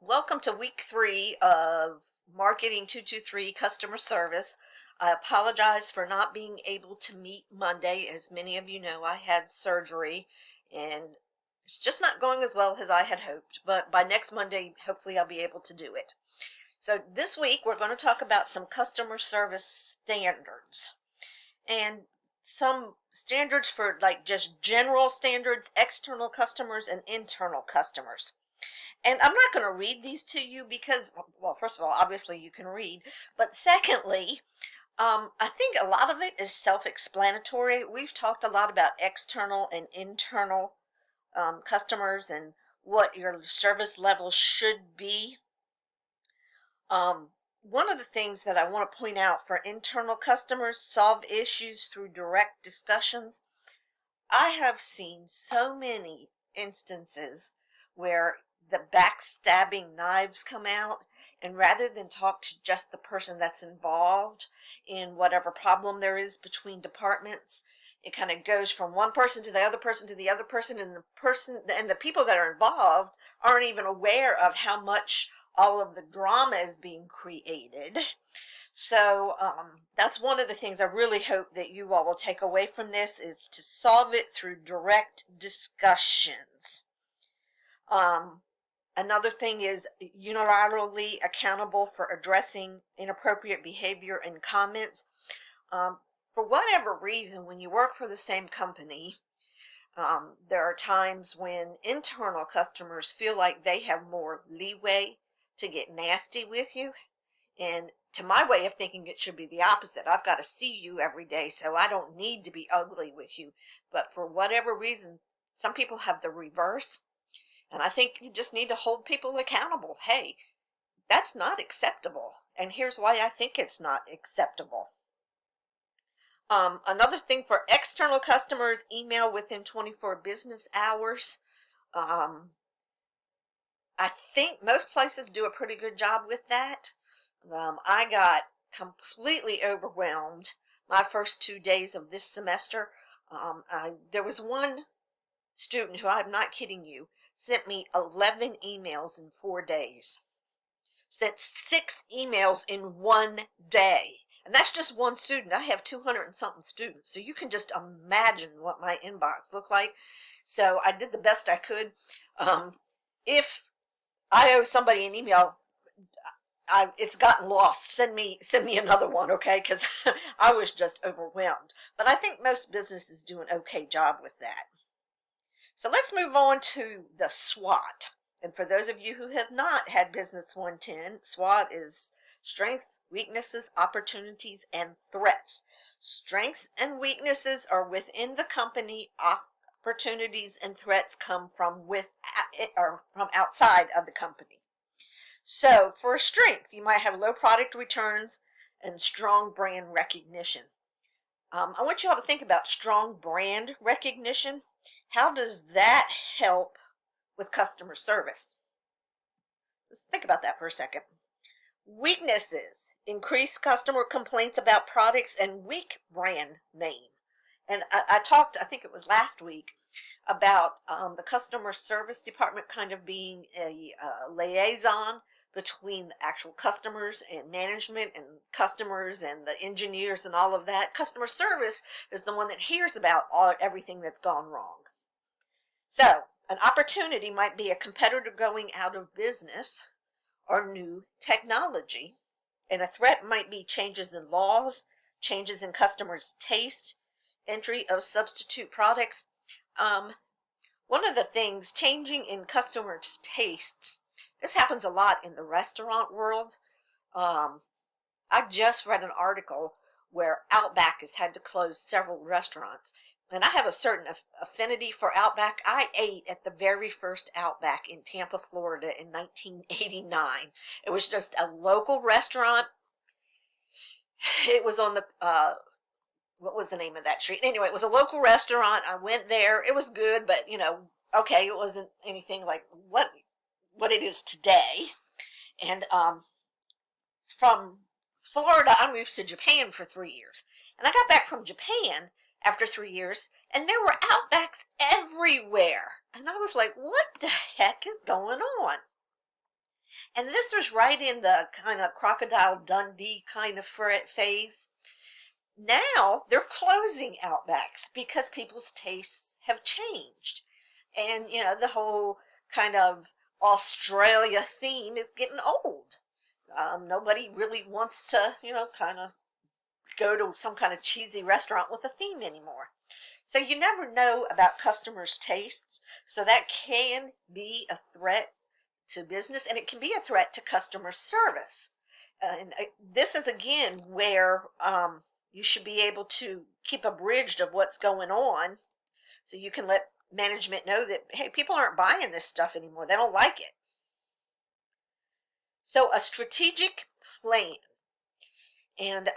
Welcome to week 3 of Marketing 223 customer service. I apologize for not being able to meet Monday. As many of you know, I had surgery and it's just not going as well as I had hoped, but by next Monday, hopefully I'll be able to do it. So this week, we're going to talk about some customer service standards and some standards for like just general standards, external customers and internal customers. And I'm not going to read these to you because, well, first of all, obviously you can read, but secondly, I think a lot of it is self-explanatory. We've talked a lot about external and internal customers and what your service level should be. One of the things that I want to point out for internal customers, solve issues through direct discussions. I have seen so many instances where the backstabbing knives come out, and rather than talk to just the person that's involved in whatever problem there is between departments, it kind of goes from one person to the other person to the other person, and the people that are involved aren't even aware of how much all of the drama is being created. So that's one of the things I really hope that you all will take away from this, is to solve it through direct discussions. Another thing is unilaterally accountable for addressing inappropriate behavior and comments. For whatever reason, when you work for the same company, there are times when internal customers feel like they have more leeway to get nasty with you. And to my way of thinking, it should be the opposite. I've got to see you every day, so I don't need to be ugly with you. But for whatever reason, some people have the reverse. And I think you just need to hold people accountable. Hey, that's not acceptable. And here's why I think it's not acceptable. Another thing for external customers, email within 24 business hours. I think most places do a pretty good job with that. I got completely overwhelmed my first 2 days of this semester. There was one student who, I'm not kidding you, sent me 11 emails in 4 days. Sent 6 emails in 1 day. And that's just one student. I have 200 and something students. So you can just imagine what my inbox looked like. So I did the best I could. If I owe somebody an email, it's gotten lost. Send me another one, okay? Because I was just overwhelmed. But I think most businesses do an okay job with that. So let's move on to the SWOT. And for those of you who have not had Business 110, SWOT is strengths, weaknesses, opportunities, and threats. Strengths and weaknesses are within the company. Opportunities and threats come from outside of the company. So for a strength, you might have low product returns and strong brand recognition. I want you all to think about strong brand recognition. How does that help with customer service? Let's think about that for a second. Weaknesses: increased customer complaints about products and weak brand name. And I talked, I think it was last week, about the customer service department kind of being a liaison between the actual customers and management and customers and the engineers and all of that. Customer service is the one that hears about everything that's gone wrong. So an opportunity might be a competitor going out of business or new technology. And a threat might be changes in laws, changes in customers' taste, entry of substitute products. One of the things, changing in customers' tastes, this happens a lot in the restaurant world. I just read an article where Outback has had to close several restaurants. And I have a certain affinity for Outback. I ate at the very first Outback in Tampa, Florida in 1989. It was just a local restaurant. It was on the, what was the name of that street? Anyway, it was a local restaurant. I went there. It was good, but, okay, it wasn't anything like what it is today. And from Florida, I moved to Japan for 3 years. And I got back from Japan after 3 years, and there were Outbacks everywhere. And I was like, what the heck is going on? And this was right in the kind of Crocodile Dundee kind of phase. Now they're closing Outbacks because people's tastes have changed. And, the whole kind of Australia theme is getting old. Nobody really wants to, kind of go to some kind of cheesy restaurant with a theme anymore. So you never know about customers' tastes. So that can be a threat to business, and it can be a threat to customer service. And this is again where you should be able to keep abridged of what's going on, so you can let management know that, hey, people aren't buying this stuff anymore. They don't like it. So a strategic plan. And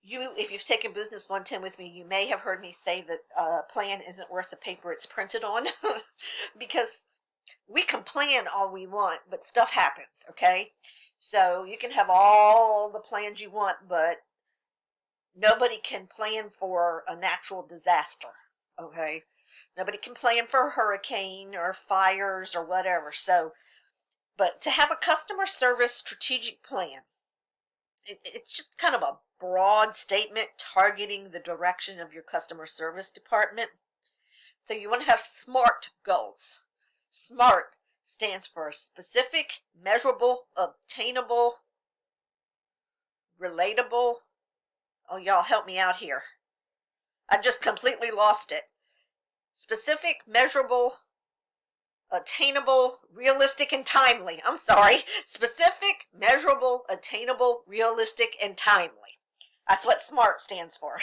if you've taken Business 110 with me, you may have heard me say that a plan isn't worth the paper it's printed on. Because we can plan all we want, but stuff happens, okay? So you can have all the plans you want, but nobody can plan for a natural disaster, okay? Nobody can plan for a hurricane or fires or whatever. So, but to have a customer service strategic plan, it's just kind of a broad statement targeting the direction of your customer service department. So you want to have SMART goals. SMART stands for specific, measurable, obtainable, relatable. Oh, y'all help me out here. I just completely lost it. Specific, measurable, attainable, realistic, and timely. I'm sorry. Specific, measurable, attainable, realistic, and timely. That's what SMART stands for.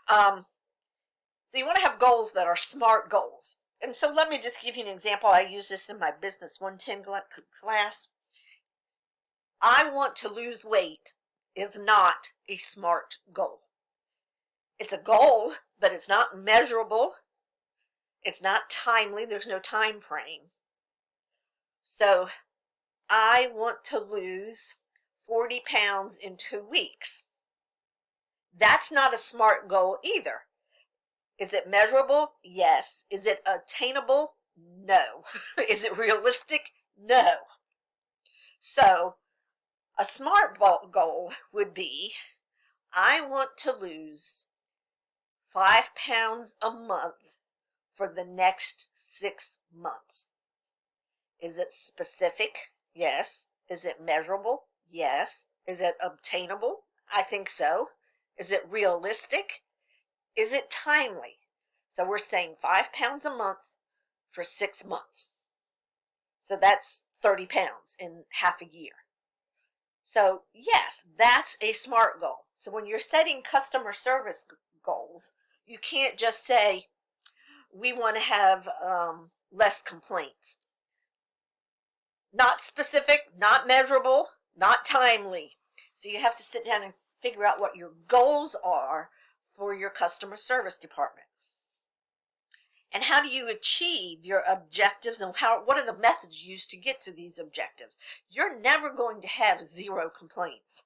So you want to have goals that are SMART goals. And so let me just give you an example. I use this in my Business 110 class. I want to lose weight is not a SMART goal. It's a goal, but it's not measurable. It's not timely. There's no time frame. So I want to lose 40 pounds in 2 weeks. That's not a SMART goal either. Is it measurable? Yes. Is it attainable? No. Is it realistic? No. So a SMART goal would be, I want to lose 5 pounds a month for the next 6 months. Is it specific? Yes. Is it measurable? Yes. Is it obtainable? I think so. Is it realistic? Is it timely? So we're saying 5 pounds a month for 6 months. So that's 30 pounds in half a year. So yes, that's a SMART goal. So when you're setting customer service goals, you can't just say, we want to have less complaints. Not specific, not measurable, not timely. So you have to sit down and figure out what your goals are for your customer service department. And how do you achieve your objectives, and what are the methods used to get to these objectives? You're never going to have 0 complaints.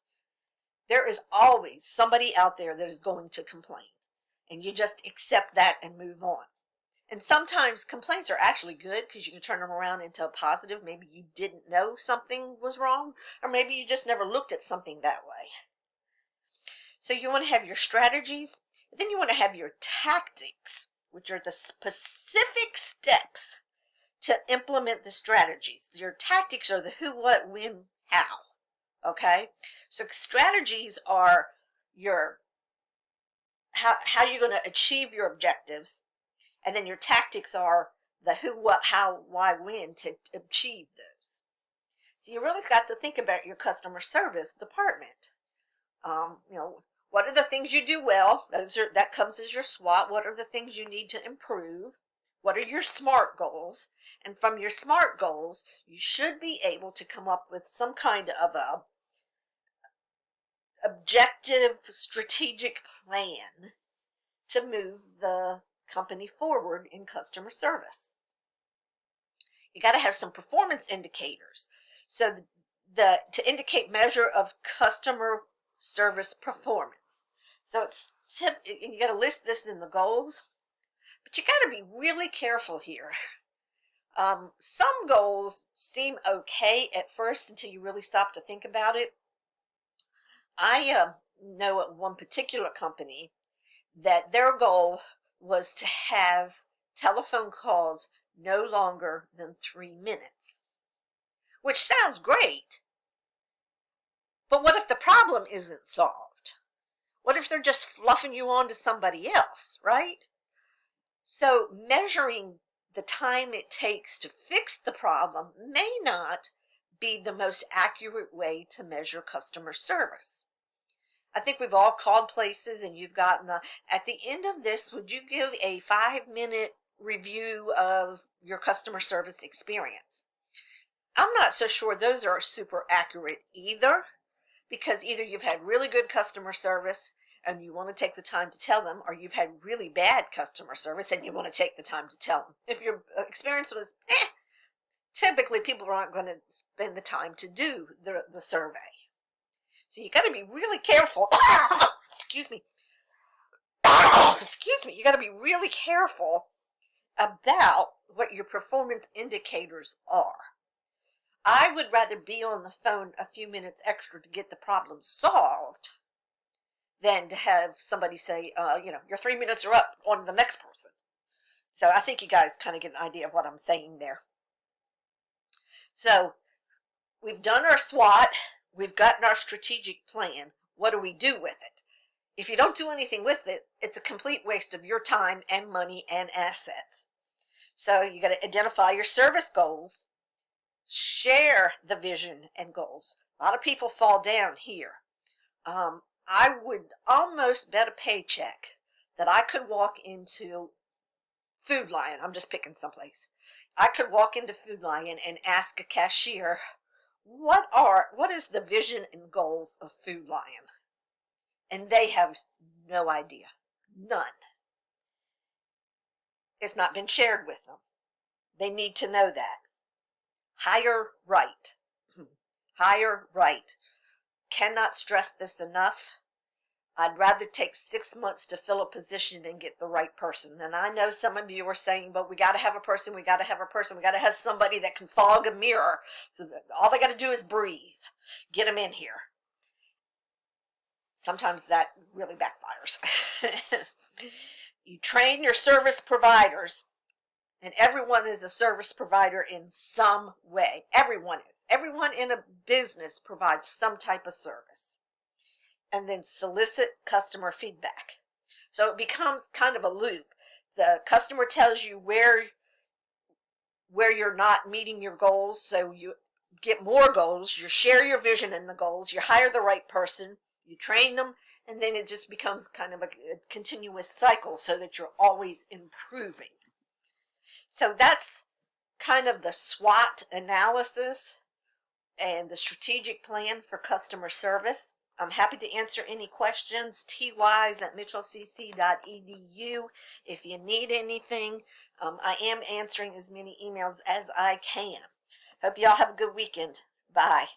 There is always somebody out there that is going to complain. And you just accept that and move on. And sometimes complaints are actually good because you can turn them around into a positive. Maybe you didn't know something was wrong, or maybe you just never looked at something that way. So you want to have your strategies, and then you want to have your tactics, which are the specific steps to implement the strategies. Your tactics are the who, what, when, how. Okay? So strategies are your how you're going to achieve your objectives, and then your tactics are the who, what, how, why, when to achieve those. So you really got to think about your customer service department. What are the things you do well? That comes as your SWOT. What are the things you need to improve? What are your SMART goals? And from your SMART goals, you should be able to come up with some kind of a objective strategic plan to move the company forward in customer service. You got to have some performance indicators. So to indicate measure of customer service performance. So you got to list this in the goals, but you got to be really careful here. Some goals seem okay at first until you really stop to think about it. I know at one particular company that their goal was to have telephone calls no longer than 3 minutes, which sounds great. But what if the problem isn't solved? What if they're just fluffing you on to somebody else, right? So measuring the time it takes to fix the problem may not be the most accurate way to measure customer service. I think we've all called places and you've gotten at the end of this, would you give a 5-minute review of your customer service experience? I'm not so sure those are super accurate either, because either you've had really good customer service and you want to take the time to tell them, or you've had really bad customer service and you want to take the time to tell them. If your experience was typically people aren't going to spend the time to do the survey. So you got to be really careful. Excuse me. Excuse me. You got to be really careful about what your performance indicators are. I would rather be on the phone a few minutes extra to get the problem solved than to have somebody say, your 3 minutes are up, on to the next person. So I think you guys kind of get an idea of what I'm saying there. So we've done our SWOT. We've gotten our strategic plan. What do we do with it? If you don't do anything with it, it's a complete waste of your time and money and assets. So you got to identify your service goals, share the vision and goals. A lot of people fall down here. I would almost bet a paycheck that I could walk into Food Lion. I'm just picking someplace. I could walk into Food Lion and ask a cashier, what is the vision and goals of Food Lion? And they have no idea. None. It's not been shared with them. They need to know that. Hire right. Hire right. Cannot stress this enough. I'd rather take 6 months to fill a position and get the right person. And I know some of you are saying, but we got to have a person, we got to have a person, we got to have somebody that can fog a mirror. So that all they got to do is breathe. Get them in here. Sometimes that really backfires. You train your service providers, and everyone is a service provider in some way. Everyone is. Everyone in a business provides some type of service. And then solicit customer feedback. So it becomes kind of a loop. The customer tells you where you're not meeting your goals, so you get more goals, you share your vision and the goals, you hire the right person, you train them, and then it just becomes kind of a continuous cycle so that you're always improving. So that's kind of the SWOT analysis and the strategic plan for customer service. I'm happy to answer any questions, twise@mitchellcc.edu. If you need anything, I am answering as many emails as I can. Hope y'all have a good weekend. Bye.